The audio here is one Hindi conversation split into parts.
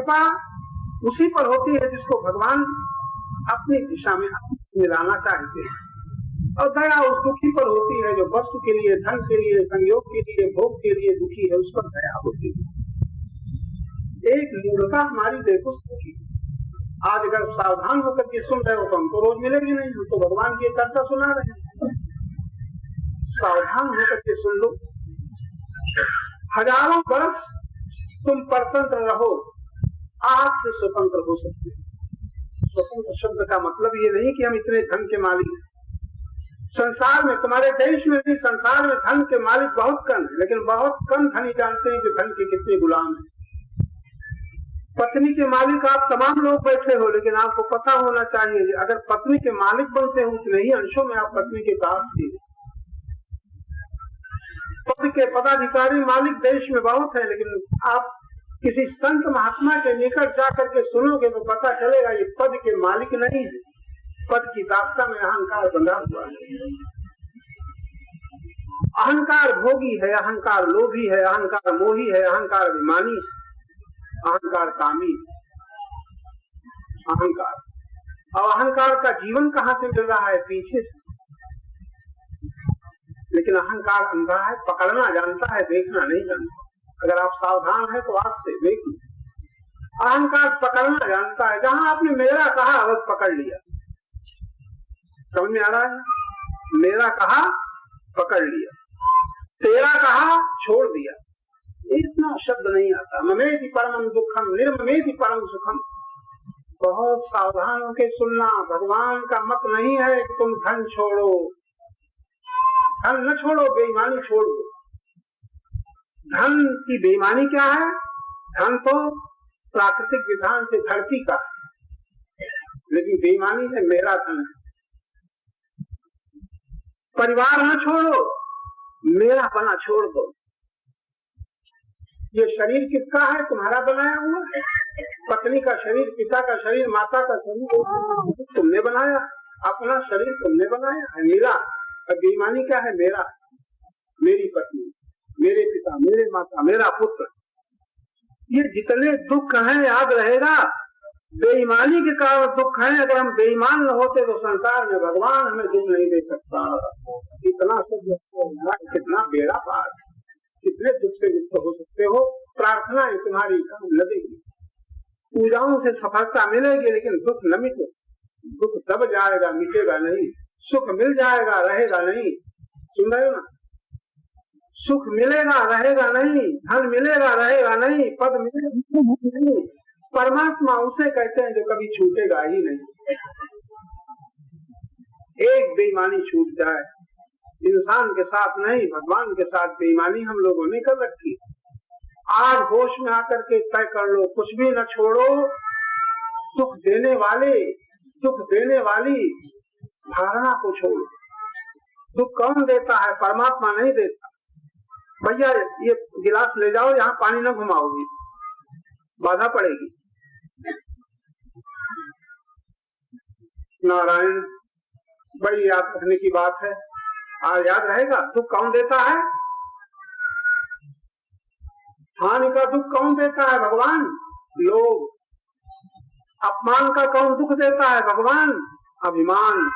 कृपा उसी पर होती है जिसको भगवान अपनी दिशा में मिलाना चाहते हैं, और दया उस दुखी पर होती है जो वस्तु के लिए, धन के लिए, संयोग के लिए, भोग के लिए दुखी है, उस पर दया होती है। एक मूर्खता हमारी देखो की, आज अगर सावधान होकर के सुन रहे हो तो हमको रोज मिलेगी नहीं, हम तो भगवान की चर्चा सुना रहे हैं। सावधान होकर के सुन लो। हजारों वर्ष तुम परतंत्र रहो, आज से स्वतंत्र हो सकते हो। स्वतंत्र शब्द का मतलब ये नहीं कि हम इतने धन के मालिक हैं। संसार में, तुम्हारे देश में भी संसार में धन के मालिक बहुत कम है, लेकिन बहुत कम धनी जानते हैं कि धन के कितने गुलाम हैं। पत्नी के मालिक आप तमाम लोग बैठे हो, लेकिन आपको पता होना चाहिए अगर पत्नी के मालिक बनते हो उतने ही अंशों में आप पत्नी के दास थी। पद के पदाधिकारी मालिक देश में बहुत है, लेकिन आप किसी संत महात्मा के निकट जाकर के सुनोगे तो पता चलेगा ये पद के मालिक नहीं है, पद की दास्ता में अहंकार बंधा हुआ है। अहंकार भोगी है, अहंकार लोभी है, अहंकार मोही है, अहंकार अभिमानी, अहंकार कामी, अहंकार। और अहंकार का जीवन कहां से मिल रहा है? पीछे से। लेकिन अहंकार अंधा है, पकड़ना जानता है, देखना नहीं जानता। अगर आप सावधान है तो आज से देखिए, अहंकार पकड़ना जानता है। जहां आपने मेरा कहा बस पकड़ लिया। समझ में आ रहा है? मेरा कहा पकड़ लिया, तेरा कहा छोड़ दिया। इतना शब्द नहीं आता। ममेति परमं दुखम निर्ममेति परम सुखम। बहुत सावधान होकर सुनना। भगवान का मत नहीं है कि तुम धन छोड़ो, धन न छोड़ो, बेईमानी छोड़ो। धन की बेईमानी क्या है? धन तो प्राकृतिक विधान से धरती का है, लेकिन बेईमानी है मेरा धन है। परिवार न छोड़ो, मेरा बना छोड़ दो। ये शरीर किसका है? तुम्हारा बनाया हुआ है। पत्नी का शरीर, पिता का शरीर, माता का शरीर तुमने बनाया, अपना शरीर तुमने बनाया है, मेरा। और बेईमानी क्या है? मेरा, मेरी पत्नी, मेरे पिता, मेरे माता, मेरा पुत्र। ये जितने दुख हैं याद रहेगा बेईमानी के कारण दुख है। अगर हम बेईमान न होते तो संसार में भगवान हमें दुख नहीं दे सकता। इतना सब कितना बेड़ा पार, कितने दुख से मुक्त हो सकते हो। प्रार्थना है तुम्हारी काम लगेगी, पूजाओं से सफलता मिलेगी, लेकिन दुख न मिटे। दुख दब जाएगा, मिटेगा नहीं। सुख मिल जाएगा, रहेगा नहीं। सुन रहे हो ना? सुख मिलेगा, रहेगा नहीं। धन मिलेगा, रहेगा नहीं। पद मिलेगा नहीं। परमात्मा उसे कहते हैं जो कभी छूटेगा ही नहीं। एक बेईमानी छूट जाए, इंसान के साथ नहीं, भगवान के साथ बेईमानी हम लोगों ने कर रखी। आज होश में आकर के तय कर लो, कुछ भी न छोड़ो। सुख देने वाले, सुख देने वाली धारणा को छोड़ो। दुख कौन देता है? परमात्मा नहीं देता। भैया ये गिलास ले जाओ, यहाँ पानी न घुमाओगी, बाधा पड़ेगी। नारायण, बड़ी याद रखने की बात है। आज याद रहेगा। दुख कौन देता है? हानि का दुख कौन देता है? भगवान। लोभ। अपमान का कौन दुख देता है? भगवान। अभिमान।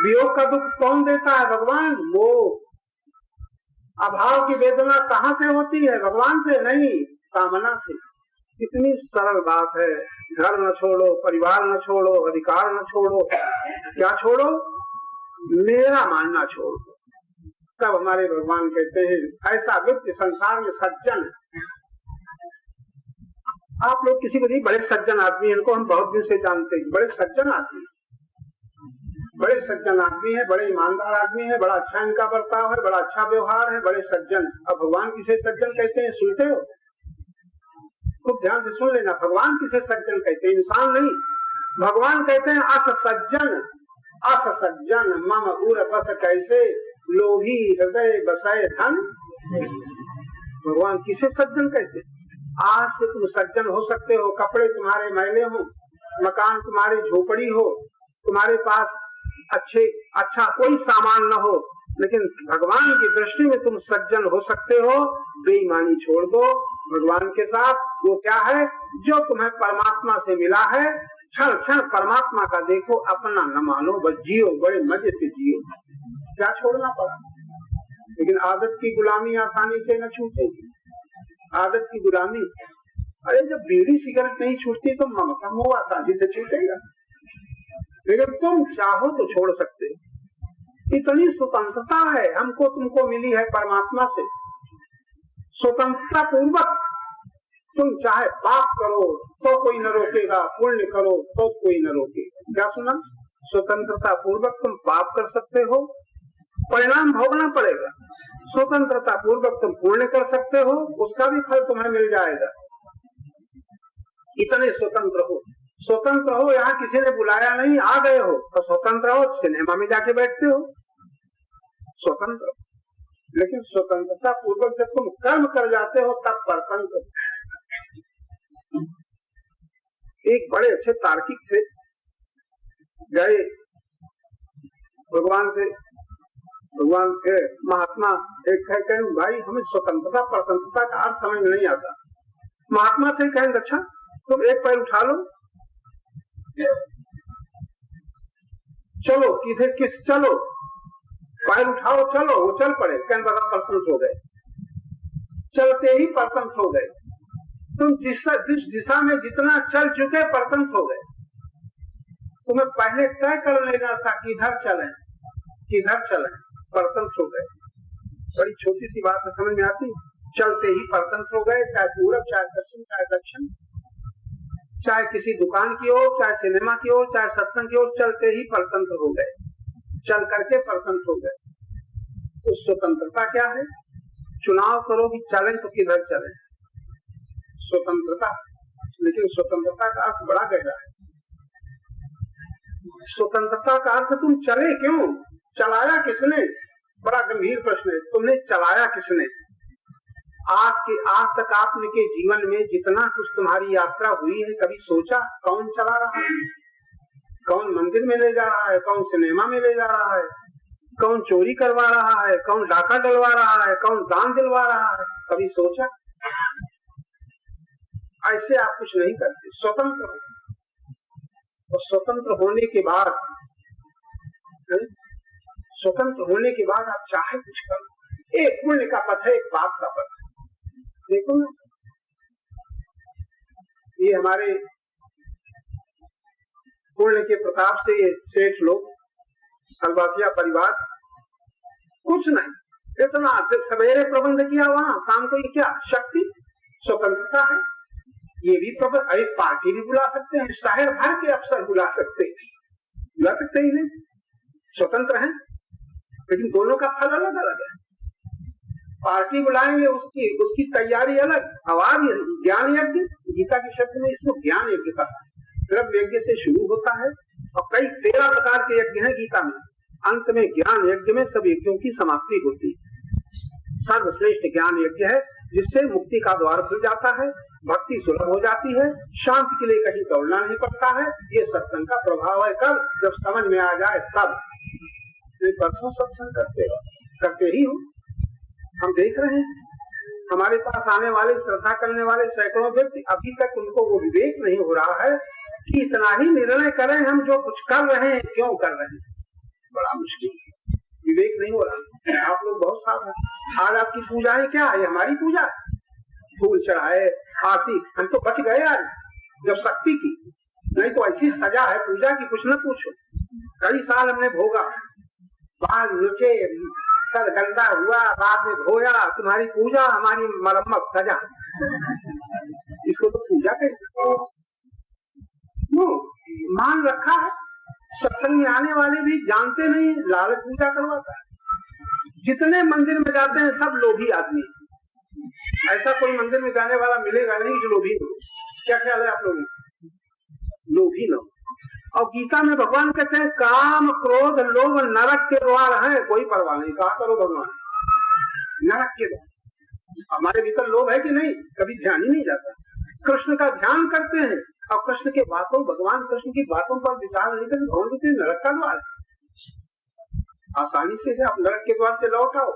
वियोग का दुख कौन देता है? भगवान। मोह। अभाव की वेदना कहां से होती है? भगवान से नहीं, कामना से। कितनी सरल बात है। घर न छोड़ो, परिवार न छोड़ो, अधिकार न छोड़ो, क्या छोड़ो? मेरा मानना छोड़ दो। तब हमारे भगवान कहते हैं ऐसा व्यक्ति संसार में सज्जन है। आप लोग किसी को नहीं, बड़े सज्जन आदमी, इनको हम बहुत दिन से जानते हैं, बड़े सज्जन आदमी, बड़े सज्जन आदमी है, बड़े ईमानदार आदमी है, बड़ा अच्छा इनका बर्ताव है, बड़ा अच्छा व्यवहार है, बड़े सज्जन। अब भगवान किसे सज्जन कहते हैं सुनते हो? खूब ध्यान से सुन लेना। भगवान किसे सज्जन कहते हैं? इंसान नहीं, भगवान कहते हैं अस सज्जन। अस सज्जन मम उर बस कैसे, लोभी हृदय बसाए धन। भगवान किसे सज्जन कहते? आज से तुम सज्जन हो सकते हो। कपड़े तुम्हारे मैले हो, मकान तुम्हारी झोपड़ी हो, तुम्हारे पास अच्छा कोई सामान न हो, लेकिन भगवान की दृष्टि में तुम सज्जन हो सकते हो। बेईमानी छोड़ दो, भगवान के साथ वो क्या है जो तुम्हें परमात्मा से मिला है। क्षण क्षण परमात्मा का देखो, अपना न मानो, बस जियो, बड़े मजे से जियो। क्या छोड़ना पड़ा, लेकिन आदत की गुलामी आसानी से न छूटेगी। आदत की गुलामी, अरे जब बीड़ी सिगरेट नहीं छूटती तो ममता मोह आसानी से छूटेगा, लेकिन तुम चाहो तो छोड़ सकते। इतनी स्वतंत्रता है हमको तुमको मिली है परमात्मा से। स्वतंत्रता पूर्वक तुम चाहे पाप करो तो कोई न रोकेगा, पुण्य करो तो कोई न रोकेगा। क्या सुना, स्वतंत्रता पूर्वक तुम पाप कर सकते हो, परिणाम भोगना पड़ेगा। स्वतंत्रता पूर्वक तुम पुण्य कर सकते हो, उसका भी फल तुम्हें मिल जाएगा। इतने स्वतंत्र हो, स्वतंत्र हो। यहाँ किसी ने बुलाया नहीं, आ गए हो तो स्वतंत्र हो। सिनेमा में जाके बैठते हो, स्वतंत्र। लेकिन स्वतंत्रता पूर्वक जब तुम कर्म कर जाते हो तब परतंत्र। एक बड़े अच्छे तार्किक थे, गए भगवान से, भगवान के महात्मा एक कहे भाई हमें स्वतंत्रता परतंत्रता का अर्थ समझ नहीं आता। महात्मा थे, कहेंगे अच्छा तुम एक पैर उठा लो, चलो किधर किस चलो, पैर उठाओ चलो, वो चल पड़े। कहने बड़ा परतंत्र हो गए, चलते ही परतंत्र हो गए। तुम जिस दिशा में जितना चल चुके परतंत्र हो गए। तुम्हें पहले तय कर लेना था किधर चलें, किधर चलें, परतंत्र हो गए। बड़ी छोटी सी बात है, समझ में आती। चलते ही परतंत्र हो गए, चाहे पूरब चाहे पश्चिम चाहे दक्षिण, चाहे किसी दुकान की ओर चाहे सिनेमा की ओर चाहे सत्संग की ओर, चलते ही परतंत्र हो गए, चल करके परतंत्र हो गए। तो स्वतंत्रता क्या है, चुनाव करो कि चलें तो किधर चलें, स्वतंत्रता। लेकिन स्वतंत्रता का अर्थ बड़ा गहरा है। स्वतंत्रता का अर्थ तुम चले क्यों, चलाया किसने, बड़ा गंभीर प्रश्न है। तुमने चलाया किसने। आज तक आपने के जीवन में जितना कुछ तुम्हारी यात्रा हुई है, कभी सोचा कौन चला रहा है, कौन मंदिर में ले जा रहा है, कौन सिनेमा में ले जा रहा है, कौन चोरी करवा रहा है, कौन डाका डलवा रहा है, कौन दान दिलवा रहा है, कभी सोचा। ऐसे आप कुछ नहीं करते, स्वतंत्र हो। और स्वतंत्र होने के बाद, स्वतंत्र होने के बाद आप चाहे कुछ करो। एक पुण्य का पथ है, एक पाप का पथ है। देखो ना, ये हमारे पुण्य के प्रताप से ये सेठ लोग, सरवासिया परिवार, कुछ नहीं, इतना सवेरे प्रबंध किया, वहां शाम को ये क्या शक्ति, स्वतंत्रता है। ये भी प्रबंध, एक पार्टी भी बुला सकते हैं, शहर भर के अफसर बुला सकते हैं, बुला सकते ही नहीं, स्वतंत्र है। लेकिन दोनों का फल अलग अलग है। पार्टी बुलाएंगे, उसकी तैयारी अलग। आवाज ज्ञान यज्ञ, गीता के शब्द में इसको ज्ञान यज्ञ का, द्रव्य यज्ञ से शुरू होता है और कई 13 प्रकार के यज्ञ हैं गीता में। अंत में ज्ञान यज्ञ में सब यज्ञों की समाप्ति होती है। सर्वश्रेष्ठ ज्ञान यज्ञ है, जिससे मुक्ति का द्वार खुल जाता है, भक्ति सुलभ हो जाती है, शांति के लिए कहीं दौड़ना नहीं पड़ता है। ये सत्संग का प्रभाव है। कब, जब समझ में आ जाए तब। परसों सत्संग करते ही हो, हम देख रहे हैं हमारे पास आने वाले, श्रद्धा करने वाले सैकड़ों व्यक्ति, अभी तक उनको वो विवेक नहीं हो रहा है कि इतना ही निर्णय करें हम जो कुछ कर रहे हैं, क्यों कर रहे हैं। बड़ा मुश्किल, विवेक नहीं हो रहा। आप लोग बहुत सावधान। आज आपकी पूजाएं क्या है, हमारी पूजा, फूल चढ़ाए, आरती, हम तो बच गए आज जब शक्ति की, नहीं तो ऐसी सजा है पूजा की कुछ न पूछो। कई साल हमने भोगा, बाल नुचे, सर गंदा हुआ, बाद में धोया, तुम्हारी पूजा हमारी मरम्मत सजा। इसको तो पूजा कहते हैं। मान रखा है। सत्संग में आने वाले भी जानते नहीं, लालच पूजा करवाता है। जितने मंदिर में जाते हैं सब लोभी आदमी, ऐसा कोई मंदिर में जाने वाला मिलेगा नहीं जो लोभी हो। क्या ख्याल है आप लोगों को, लोभी न हो। और गीता में भगवान कहते हैं काम क्रोध लोभ नरक के द्वार है, कोई परवाह नहीं। कहा करो भगवान, नरक के द्वार। हमारे भीतर लोभ है कि नहीं, कभी ध्यान ही नहीं जाता। कृष्ण का ध्यान करते हैं और कृष्ण के बातों, भगवान कृष्ण की बातों पर विचार नहीं करते, भगवान कहते नरक का द्वार आसानी से आप नरक के द्वार से लौट आओ।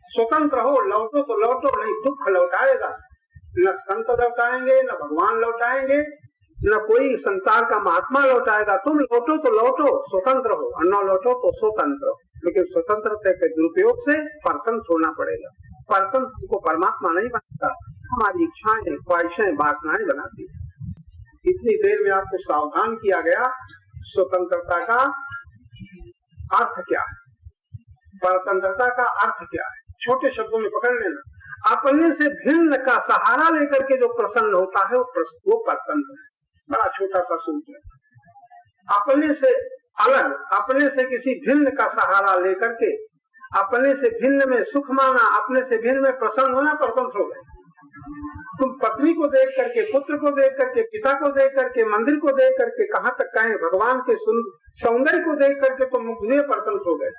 स्वतंत्र हो, लौटो तो लौटो, नहीं दुख लौटाएगा। न संत लौटाएंगे, न भगवान लौटाएंगे, न कोई संसार का महात्मा लौटाएगा। तुम लौटो तो लौटो, स्वतंत्र हो, और न लौटो तो स्वतंत्र हो। लेकिन स्वतंत्रता के दुरुपयोग से परतंत्र छोड़ना पड़ेगा। परतंत्र को परमात्मा नहीं बनाता, हमारी इच्छाएं, ख्वाहिशें, वासनाएं बनाती है। इतनी देर में आपको सावधान किया गया स्वतंत्रता का अर्थ क्या है, परतंत्रता का अर्थ क्या है। छोटे शब्दों में पकड़ लेना। अपने से भिन्न का सहारा लेकर के जो प्रसन्न होता है वो परतंत्र है। बड़ा छोटा सा सूत्र है। अपने से अलग, अपने से किसी भिन्न का सहारा लेकर के अपने से भिन्न में सुख माना, अपने से भिन्न में प्रसन्न होना, परतंत्र हो गए। तुम पत्नी को देख करके, पुत्र को देख करके, पिता को देख करके, मंदिर को देख करके, कहाँ तक कहें भगवान के सौंदर्य को देख करके तो मुग्ध हुए, परतंत्र हो गए।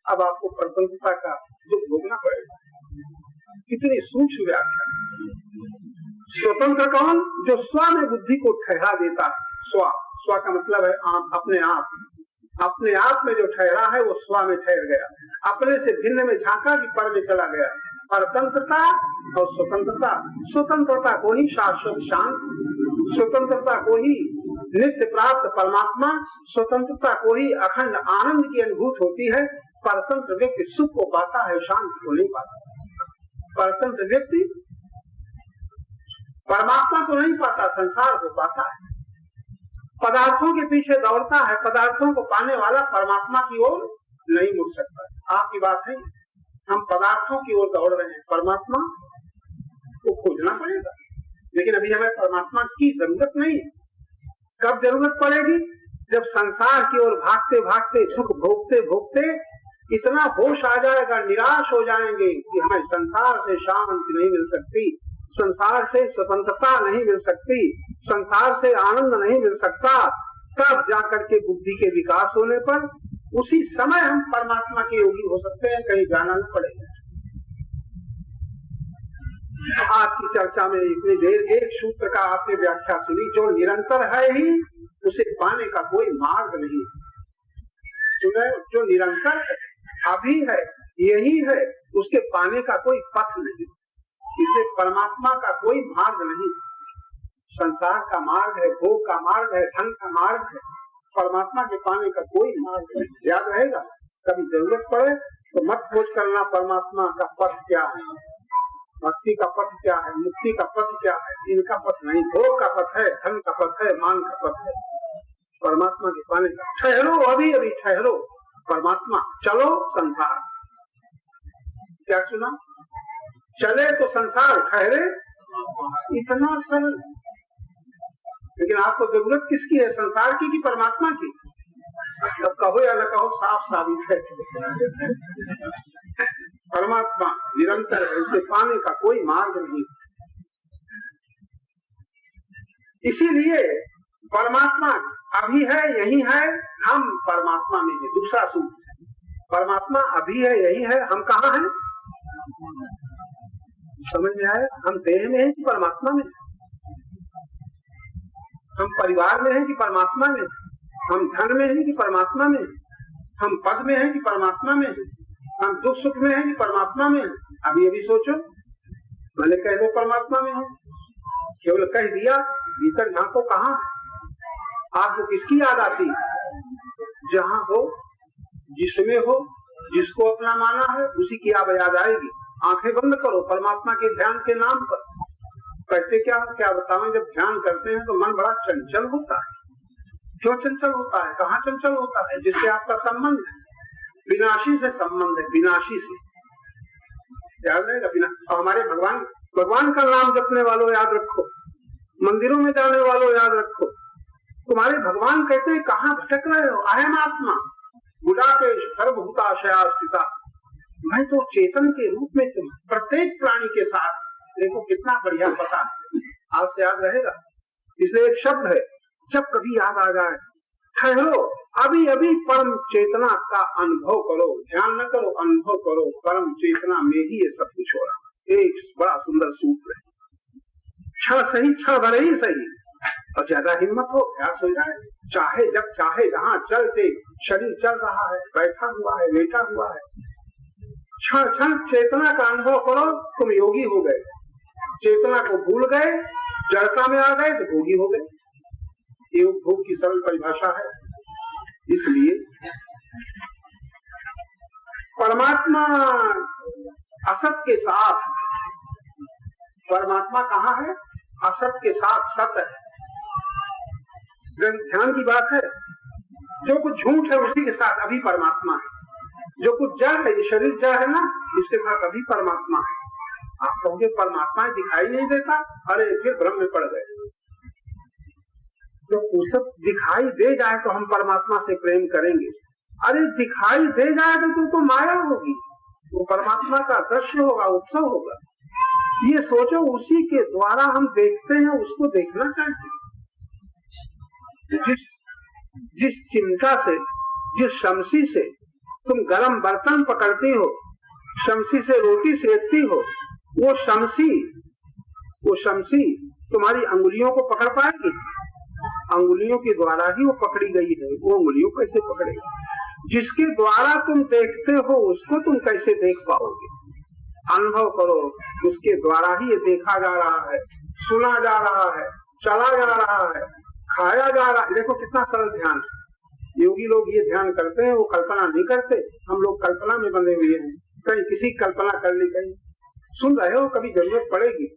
अब आपको परतंत्रता का दुख भोगना पड़ेगा। कितनी सूक्ष्म व्याख्या। स्वतंत्र कौन? जो स्व में बुद्धि को ठहरा देता है। स्व का मतलब है आप, अपने आप। अपने आप में जो ठहरा है वो स्व में ठहर गया। अपने से भिन्न में झांका कि पर में चला गया। परतंत्रता और स्वतंत्रता, स्वतंत्रता को ही शाश्वत शांत, स्वतंत्रता को ही नित्य प्राप्त परमात्मा, स्वतंत्रता को ही अखंड आनंद की अनुभूति होती है। परतंत्र व्यक्ति सुख को पाता है, शांति को नहीं पाता। परतंत्र व्यक्ति परमात्मा को नहीं पाता, संसार को पाता है। पदार्थों के पीछे दौड़ता है, पदार्थों को पाने वाला परमात्मा की ओर नहीं मुड़ सकता। आपकी बात है, हम पदार्थों की ओर दौड़ रहे हैं, परमात्मा को खोजना पड़ेगा। लेकिन अभी हमें परमात्मा की जरूरत नहीं। कब जरूरत पड़ेगी? जब संसार की ओर भागते भागते, सुख भोगते भोगते इतना होश आ जाएगा, निराश हो जाएंगे कि हमें संसार से शांति नहीं मिल सकती, संसार से स्वतंत्रता नहीं मिल सकती, संसार से आनंद नहीं मिल सकता। तब जाकर के बुद्धि के विकास होने पर उसी समय हम परमात्मा के योगी हो सकते हैं, कहीं जाना न पड़ेगा। आज की चर्चा में इतनी देर एक सूत्र का आपने व्याख्या सुनी, जो निरंतर है ही उसे पाने का कोई मार्ग नहीं। सुने, जो निरंतर है, अभी है, यही है, उसके पाने का कोई पथ नहीं। इसे परमात्मा का कोई मार्ग नहीं। संसार का मार्ग है, भोग का मार्ग है, धन का मार्ग है, परमात्मा के पाने का कोई मार्ग नहीं। याद रहेगा, कभी जरूरत पड़े तो मत खोज करना परमात्मा का पथ क्या है, भक्ति का पथ क्या है, मुक्ति का पथ क्या है। इनका पथ नहीं, भोग का पथ है, धन का पथ है, मान का पथ है, परमात्मा के पाने का। ठहरो, अभी अभी ठहरो, परमात्मा, चलो संसार। क्या सुना? चले तो संसार, ठहरे इतना सरल। लेकिन आपको जरूरत किसकी है, संसार की कि परमात्मा की? अब कहो या न कहो, साफ साबित है परमात्मा निरंतर है, उसे पाने का कोई मार्ग नहीं। इसीलिए परमात्मा अभी है, यही है, हम परमात्मा में है। दूसरा सूत्र, परमात्मा अभी है, यही है, हम कहाँ हैं? समझ में आया? हम देह में हैं कि परमात्मा में? हम परिवार में हैं कि परमात्मा में? हम धन में हैं कि परमात्मा में? हम पद में हैं कि परमात्मा में? हम दुख सुख में हैं कि परमात्मा में? अभी अभी सोचो, मैंने कह दो परमात्मा में हो, केवल कह दिया, भीतर झांको कहाँ? आपको किसकी याद आती? जहां हो, जिसमें हो, जिसको अपना माना है, उसी की याद आएगी। आंखें बंद करो, परमात्मा के ध्यान के नाम पर। कहते क्या बतावें, जब ध्यान करते हैं तो मन बड़ा चंचल होता है। क्यों चंचल होता है? कहाँ चंचल होता है? जिससे आपका संबंध है, विनाशी से संबंध है, विनाशी से। याद रहेगा, हमारे भगवान का नाम जपने वालों याद रखो, मंदिरों में जाने वालों याद रखो, तुम्हारे भगवान कहते हैं कहाँ भटक रहे हो? अहम आत्मा बुढ़ा के सर्वभूताशया स्थिता, मैं तो चेतन के रूप में तुम प्रत्येक प्राणी के साथ। देखो कितना बढ़िया पता है, आज से याद रहेगा। इसलिए एक शब्द है, जब कभी याद आ जाए, ठहरो, अभी अभी परम चेतना का अनुभव करो, ध्यान न करो, अनुभव करो, परम चेतना में ही ये सब कुछ हो रहा। एक बड़ा सुंदर सूत्र है, क्षण सही, क्षण भले ही सही, और ज्यादा हिम्मत हो, प्रयास हो जाए, चाहे जब चाहे जहाँ चलते, शरीर चल रहा है, बैठा हुआ है, लेटा हुआ है, क्षण क्षण चेतना का अनुभव करो, तुम योगी हो गए। चेतना को भूल गए, जड़ता में आ गए तो भोगी हो गए। ये भोग की सरल परिभाषा है। इसलिए परमात्मा असत के साथ, परमात्मा कहाँ है? असत के साथ सत है। ध्यान की बात है। जो कुछ झूठ है उसी के साथ अभी परमात्मा है। जो कुछ जड़ है, ये शरीर जड़ है ना, इसके साथ अभी परमात्मा है। आप कहोगे परमात्मा दिखाई नहीं देता, अरे फिर भ्रम में पड़ गए। तो वो सब दिखाई दे जाए तो हम परमात्मा से प्रेम करेंगे। अरे दिखाई दे जाए तो माया होगी, वो परमात्मा का दृश्य होगा, उत्सव होगा। ये सोचो उसी के द्वारा हम देखते हैं, उसको देखना चाहिए। जिस चिमटा से, जिस शमशी से तुम गरम बर्तन पकड़ती हो, शमशी से रोटी सेकती हो, वो शमशी तुम्हारी अंगुलियों को पकड़ पाएगी? अंगुलियों के द्वारा ही वो पकड़ी गई है, वो अंगुलियों कैसे पकड़ेगी? जिसके द्वारा तुम देखते हो उसको तुम कैसे देख पाओगे? अनुभव करो, उसके द्वारा ही ये देखा जा रहा है, सुना जा रहा है, चला जा रहा है, खाया जा रहा है। देखो कितना सरल ध्यान। योगी लोग ये ध्यान करते हैं, वो कल्पना नहीं करते। हम लोग कल्पना में बंधे हुए हैं, कहीं किसी कल्पना कर ली, कहीं सुन रहे हो, कभी जरूरत पड़ेगी।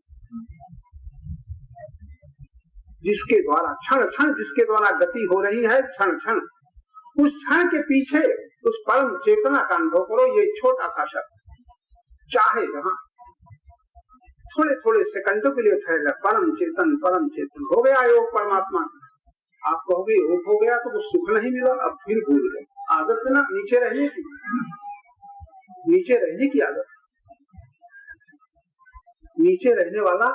जिसके द्वारा क्षण क्षण, जिसके द्वारा गति हो रही है क्षण क्षण, उस क्षण के पीछे उस परम चेतना का अनुभव करो। ये छोटा सा शब्द चाहे जहां थोड़े थोड़े सेकंडों के लिए ठहर, परम चेतन हो गया योग परमात्मा। आप कहोगे योग हो गया तो वो सुख नहीं मिला, अब फिर भूल गए। आदत है ना नीचे रहने की आदत। नीचे रहने वाला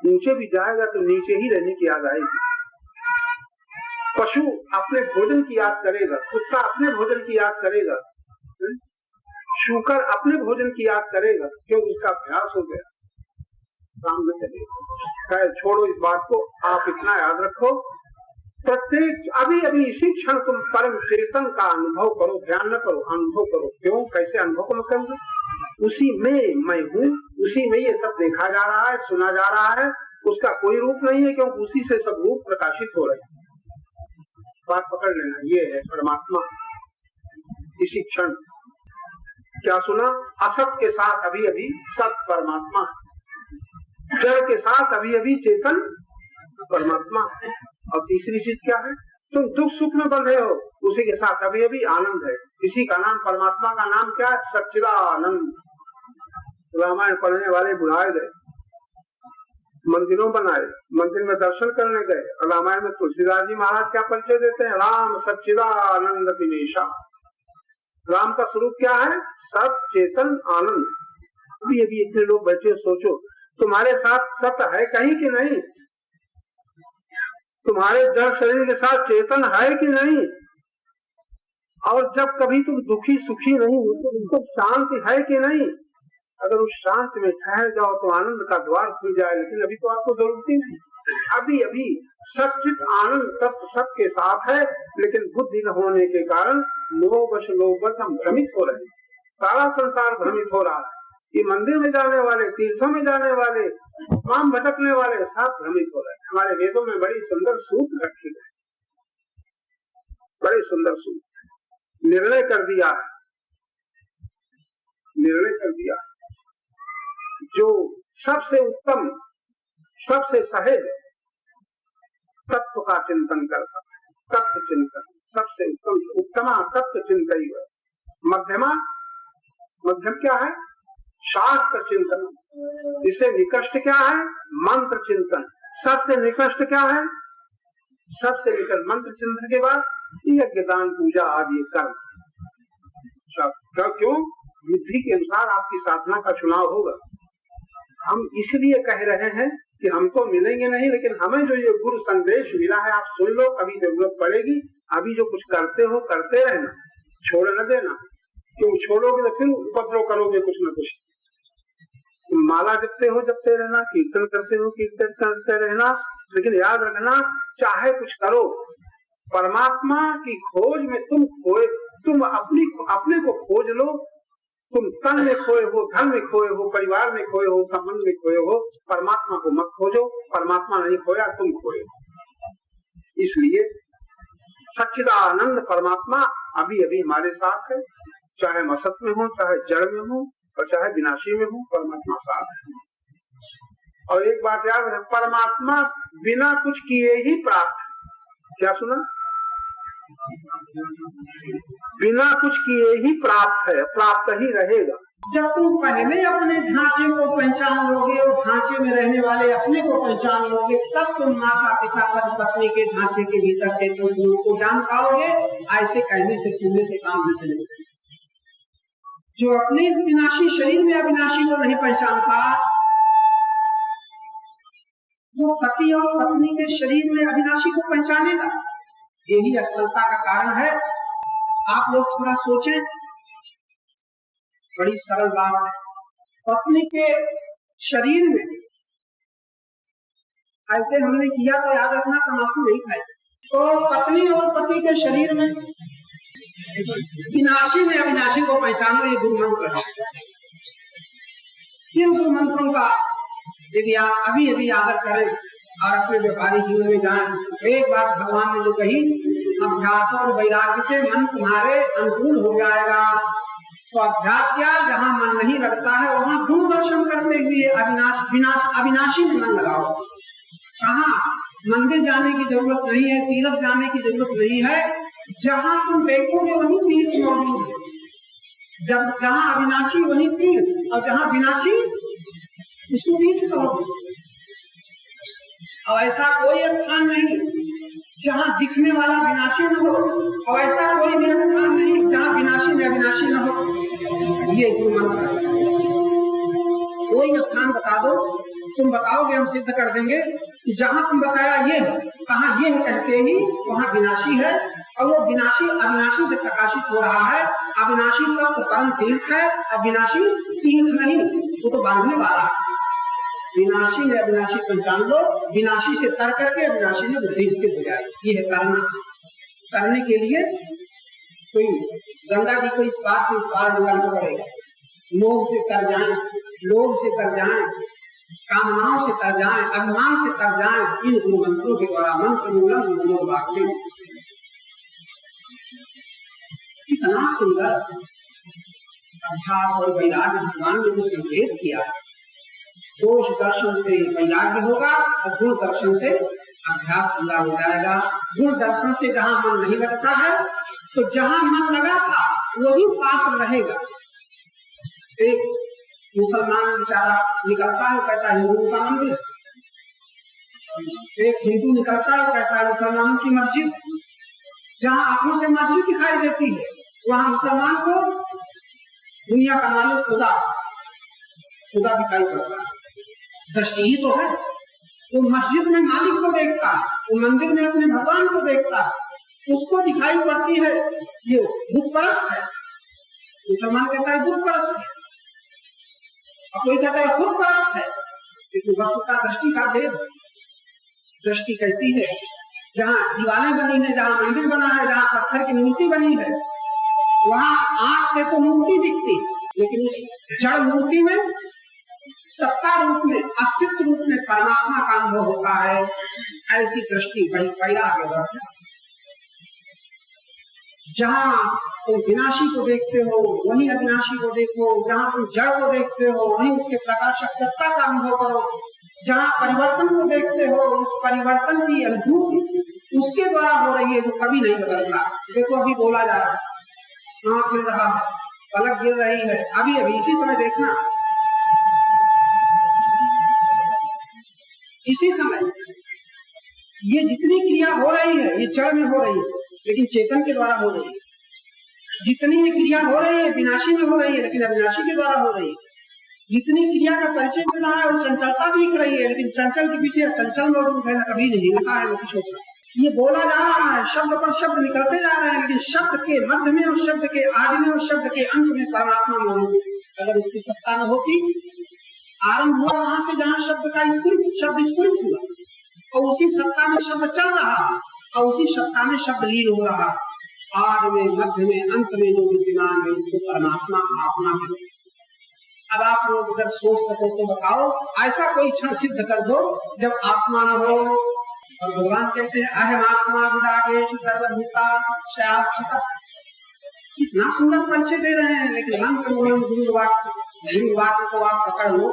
नीचे भी जाएगा तो नीचे ही रहने की याद आएगी। पशु अपने भोजन की याद करेगा, कुत्ता अपने भोजन की याद करेगा, शूकर अपने भोजन की याद करेगा, क्योंकि उसका अभ्यास हो गया। सामने चलेगा। छोड़ो इस बात को, आप इतना याद रखो, प्रत्येक अभी अभी इसी क्षण तुम परम चेतन का अनुभव करो। ध्यान न करो, अनुभव करो। क्यों? कैसे अनुभव करोगे? उसी में मैं हूँ, उसी में ये सब देखा जा रहा है, सुना जा रहा है। उसका कोई रूप नहीं है, क्योंकि उसी से सब रूप प्रकाशित हो रहे हैं। बात पकड़ लेना, ये है परमात्मा। इसी क्षण क्या सुना? असत के साथ अभी अभी सत परमात्मा, जड़ के साथ अभी अभी चेतन परमात्मा। और तीसरी चीज क्या है? तुम दुख सुख में बंधे हो, उसी के साथ अभी अभी आनंद है। इसी का नाम, परमात्मा का नाम क्या है? सच्चिदानंद। रामायण पढ़ने वाले बुलाए गए, मंदिरों बनाए, मंदिर में दर्शन करने गए। और रामायण में तुलसीदास जी महाराज क्या परिचय देते हैं? राम सच्चिदानंद दिनेशा। राम का स्वरूप क्या है? सत चेतन आनंद। अभी अभी इतने लोग बैठे, सोचो तुम्हारे साथ सत है कहीं कि नहीं? तुम्हारे जड़ शरीर के साथ चेतन है कि नहीं? और जब कभी तुम दुखी सुखी नहीं हो तो शांति है कि नहीं? अगर उस शांति में ठहर जाओ तो आनंद का द्वार खुल जाए। लेकिन अभी तो आपको जरूरत ही नहीं। अभी अभी सच्चित आनंद तत्व सबके साथ है, लेकिन बुद्धि न होने के कारण लोभवश हम भ्रमित हो रहे हैं। सारा संसार भ्रमित हो रहा है। ये मंदिर में जाने वाले, तीर्थों में जाने वाले, तमाम भटकने वाले सब भ्रमित हो रहे हैं। हमारे वेदों में बड़ी सुंदर सूत्र रखे गए, बड़े सुंदर सूत्र। निर्णय कर दिया, जो सबसे उत्तम, सबसे सहज तत्व का चिंतन करता है। तत्व चिंतन सबसे उत्तम, उत्तमा तत्व चिंतन। मध्यम क्या है? शास्त्र चिंतन। इससे निकृष्ट क्या है? मंत्र चिंतन। सबसे निकृष्ट क्या है? सबसे निकृष्ट मंत्र चिंतन के बाद यज्ञ दान पूजा आदि कर्म। क्यों? बुद्धि के अनुसार आपकी साधना का चुनाव होगा। हम इसलिए कह रहे हैं कि हम तो मिलेंगे नहीं, लेकिन हमें जो ये गुरु संदेश मिला है आप सुन लो, कभी जरूरत पड़ेगी। अभी जो कुछ करते हो करते रहना, छोड़ न देना। क्यों छोड़ोगे तो फिर उपद्रव करोगे कुछ न कुछ। माला जपते हो जपते रहना, कीर्तन करते हो कीर्तन करते रहना, लेकिन याद रखना चाहे कुछ करो, परमात्मा की खोज में तुम खोए, तुम अपने को खोज लो। तुम तन में खोए हो, धन में खोए हो, परिवार में खोए हो, संबंध में खोए हो, परमात्मा को मत खोजो। परमात्मा नहीं खोया, तुम खोए हो। इसलिए सच्चिदानंद परमात्मा अभी अभी हमारे साथ है, चाहे हम असत में हो, चाहे जड़ में हो और चाहे विनाशी में हो, परमात्मा साथ है। और एक बात याद रहे, परमात्मा बिना कुछ किए ही प्राप्त। क्या सुना? बिना कुछ किए ही प्राप्त है, प्राप्त ही रहेगा। जब तुम पहले अपने ढांचे को पहचान लोगे और ढांचे में रहने वाले अपने को पहचान लोगे, तब तुम माता पिता पति पत्नी के ढांचे के भीतर के तुम स्वरूप को जान पाओगे। ऐसे कहने से सुनने से काम नहीं चलेगा। जो अपने विनाशी शरीर में अविनाशी को नहीं पहचानता, वो पति और पत्नी के शरीर में अविनाशी को पहचानेगा। यही असफलता का कारण है। आप लोग थोड़ा सोचें, बड़ी सरल बात है। पत्नी के शरीर में ऐसे हमने किया तो याद रखना, तम्बाकू नहीं खाई। तो पत्नी और पति के शरीर में विनाशी में अविनाशी को पहचानो, ये गुरु मंत्र है। इन गुरु मंत्रों का यदि आप अभी अभी आदर करें और अपने व्यापारिक जीवन में जाएं, एक बात भगवान ने जो कही, अभ्यास और वैराग्य से मन तुम्हारे अनुकूल हो जाएगा। तो अभ्यास क्या? जहाँ मन नहीं लगता है वहाँ गुण दर्शन करते हुए अविनाशी में मन लगाओ। कहाँ मंदिर जाने की जरूरत नहीं है, तीर्थ जाने की जरूरत नहीं है। जहाँ तुम देखोगे वहीं तीर्थ मौजूद है। जब जहाँ अविनाशी वहीं तीर्थ, और जहाँ विनाशी उसको तीर्थ कहोगे। और ऐसा कोई स्थान नहीं जहाँ दिखने वाला विनाशी न हो, और ऐसा कोई भी स्थान नहीं जहाँ विनाशी में अविनाशी न हो। ये गुरु मंत्र है। कोई स्थान बता दो, तुम बताओगे हम सिद्ध कर देंगे कि जहाँ तुम बताया ये है, कहाँ ये है कहते ही वहाँ विनाशी है। और वो विनाशी अविनाशी से प्रकाशित हो रहा है। अविनाशी तत्व परम तीर्थ है, अविनाशी तीर्थ नहीं, वो तो बांधने वाला है। विनाशी में अविनाशी पहचान लो, विनाशी से तर करके अविनाशी में बुद्धि स्थित हो जाए। ये है करना। करने के लिए कोई गंगा जी को इस पार से इस पार निकालना पड़ेगा। मोह से तर जाए, लोभ से तर जाए, कामनाओं से तर जाए, अभिमान से तर जाए, इन गुरु मंत्रों के द्वारा। मंत्र मूलम मनोवाक्य। कितना सुंदर अभ्यास और वैराग्य भगवान ने जो संकेत किया। दोष दर्शन से वैराग्य होगा और गुण दर्शन से अभ्यास पूरा हो जाएगा। गुण दर्शन से जहाँ मन नहीं लगता है, तो जहाँ मन लगा था वही पात्र रहेगा। एक मुसलमान बेचारा निकलता है, कहता है हिंदुओं का मंदिर। एक हिंदू निकलता है, कहता है मुसलमानों की मस्जिद। जहाँ आंखों से मस्जिद दिखाई देती है, वहाँ मुसलमान को दुनिया का मालिक खुदा दिखाई पड़ता है। दृष्टि ही तो है। वो मस्जिद में मालिक को देखता है, वो मंदिर में अपने भगवान को देखता है, उसको दिखाई पड़ती है ये बुत परस्त है। मुसलमान कहता है बुत परस्त है, और कोई कहता है खुद परस्त है। लेकिन वस्तु का दृष्टि का भेद। दृष्टि कहती है जहाँ दीवारें बनी है, जहाँ मंदिर बना है, जहाँ पत्थर की मूर्ति बनी है, वहाँ आंख से तो मूर्ति दिखती, लेकिन उस जड़ मूर्ति में सत्ता रूप में, अस्तित्व रूप में परमात्मा का अनुभव होता है। ऐसी दृष्टि वैराग्य। जहाँ तुम विनाशी को देखते हो वहीं अविनाशी को देखो, जहाँ तुम जड़ को देखते हो वहीं उसके प्रकाशक सत्ता का अनुभव करो। जहाँ परिवर्तन को देखते हो उस परिवर्तन की अनुभूति उसके द्वारा हो रही है, जो कभी नहीं बदलता। देखो अभी बोला जा रहा है, आँख गिर रहा है, पलक गिर रही है, अभी इसी समय देखना, इसी समय ये जितनी क्रिया हो रही है ये जड़ में हो रही है, लेकिन चेतन के द्वारा हो रही है। जितनी ये क्रिया हो रही है विनाशी में हो रही है, लेकिन अविनाशी के द्वारा हो रही है। जितनी क्रिया का परिचय मिल रहा है वो चंचलता दिख रही है, लेकिन चंचल के पीछे चंचल मौजूद है, न कभी नहीं हिलता है, न कुछ होता है। ये बोला जा रहा है, शब्द पर शब्द निकलते जा रहे हैं, लेकिन शब्द के मध्य में और शब्द के आदि में और शब्द के अंत में परमात्मा मौजूद है। अगर इसकी सत्ता न होती, आरंभ हुआ वहां से जहाँ शब्द का शब्द स्फुरित हुआ, और उसी सत्ता में शब्द चल रहा है, और उसी सत्ता में शब्द लीन हो रहा है। आदि में, मध्य में, अंत में जो विद्यमान है इसको परमात्मा आत्मा कहते हैं। अब आप लोग अगर सोच सको तो बताओ, ऐसा कोई क्षण सिद्ध कर दो जब आत्मा न हो। और भगवान कहते हैं अहम आत्मा विरागेश सर्वभूता। कितना सुंदर परिचय दे रहे हैं, लेकिन मंत्र मूलम गुरु वाक्य को आप पकड़ लो।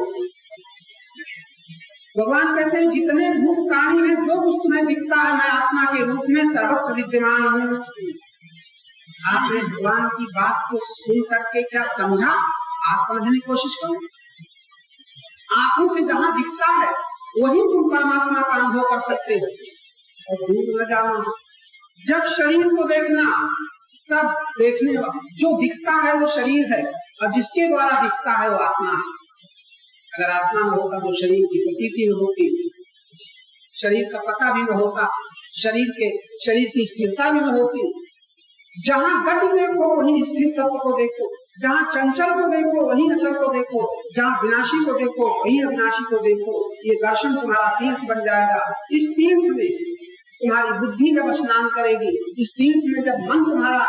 भगवान कहते हैं जितने भूत प्राणी हैं, जो कुछ तुम्हें दिखता है मैं आत्मा के रूप में सर्वत्र विद्यमान हूँ। आपने भगवान की बात को सुन करके क्या समझा? आप समझने की कोशिश करो। आंखों से जहां दिखता है वही तुम परमात्मा का अनुभव कर सकते हो। और दूर न जाना, जब शरीर को देखना तब देखने जो दिखता है वो शरीर है, और जिसके द्वारा दिखता है वो आत्मा है। अगर आत्मा न होता तो शरीर की प्रतीति न होती, शरीर का पता भी न होता, शरीर की स्थिरता भी न होती। जहां गति देखो वहीं स्थिर तत्व को देखो, जहां चंचल को देखो वहीं अचल को देखो, जहां विनाशी को देखो वहीं अविनाशी को देखो। ये दर्शन तुम्हारा तीर्थ बन जाएगा। इस तीर्थ में तुम्हारी बुद्धि जब स्नान करेगी, इस तीर्थ में जब मन तुम्हारा,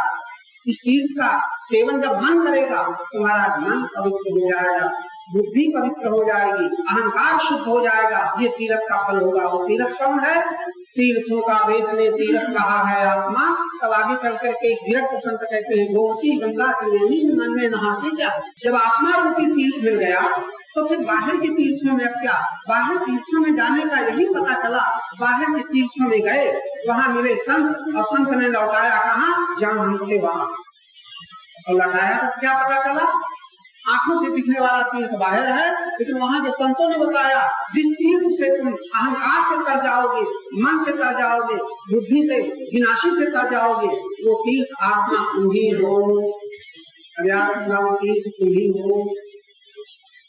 इस तीर्थ का सेवन जब मन करेगा, तुम्हारा मन पवित्र हो जाएगा, बुद्धि पवित्र हो जाएगी, अहंकार शुद्ध हो जाएगा। ये तीर्थ का फल होगा। वो तीर्थ कौन है? तीर्थों का वेद ने तीर्थ कहा है आत्मा। तब आगे चल करके विरक्त संत कहते हैं गोमती गंगा त्रिवेणी मन में नहाते क्या। जब आत्मा रूपी तीर्थ मिल गया तो फिर बाहर के तीर्थों में अब क्या? बाहर तीर्थों में जाने का यही पता चला। बाहर के तीर्थों में गए, वहां मिले संत, और संत ने लौटाया कहाँ? जहाँ हम थे वहां। और लौटाया तो क्या पता चला? आंखों से दिखने वाला तीर्थ बाहर है, लेकिन वहां जो संतों ने बताया जिस तीर्थ से तुम अहंकार से तर जाओगे, मन से तर जाओगे, बुद्धि से विनाशी से तर जाओगे, वो तीर्थ आत्मा तुम ही हो। तीर्थ तुम ही हो।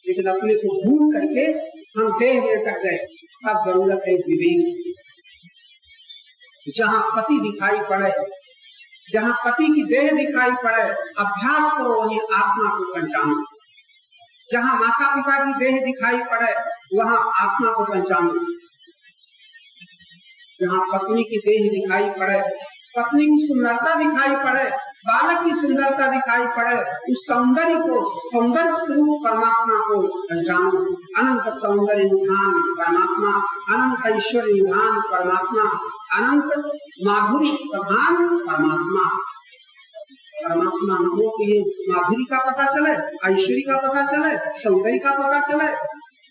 लेकिन अपने को भूल करके हम देह में अटक गए। अब जरूरत है विवेक। जहाँ पति दिखाई पड़े, जहाँ पति की देह दिखाई पड़े, अभ्यास करो वहीं आत्मा को पहचानो। जहाँ माता पिता की देह दिखाई पड़े वहाँ आत्मा को पहचानो। जहाँ पत्नी की देह दिखाई पड़े, पत्नी की सुंदरता दिखाई पड़े, बालक की सुंदरता दिखाई पड़े, उस सौंदर्य को, सौंदर्य स्वरूप परमात्मा को पहचानो। अनंत सौंदर्य निधान परमात्मा, अनंत ऐश्वर्य निधान परमात्मा, अनंत माधुर्य प्रधान परमात्मा। परमात्मा न हो तो ये माधुरी का पता चले, ऐश्वर्य का पता चले, सौंदर्य का पता चले।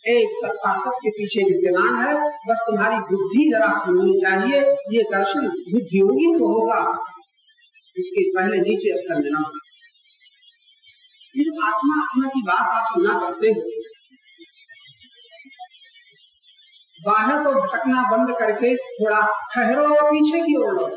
एक सत्ता सबके पीछे विद्यमान है, बस तुम्हारी बुद्धि जरा खुलनी चाहिए। ये दर्शन बुद्धि योगी को होगा, इसके पहले नीचे स्तर में ना। ये जो आत्मा आत्मा की बात आप सुना करते हो, बाहर तो भटकना बंद करके थोड़ा ठहरो और पीछे की ओर लो।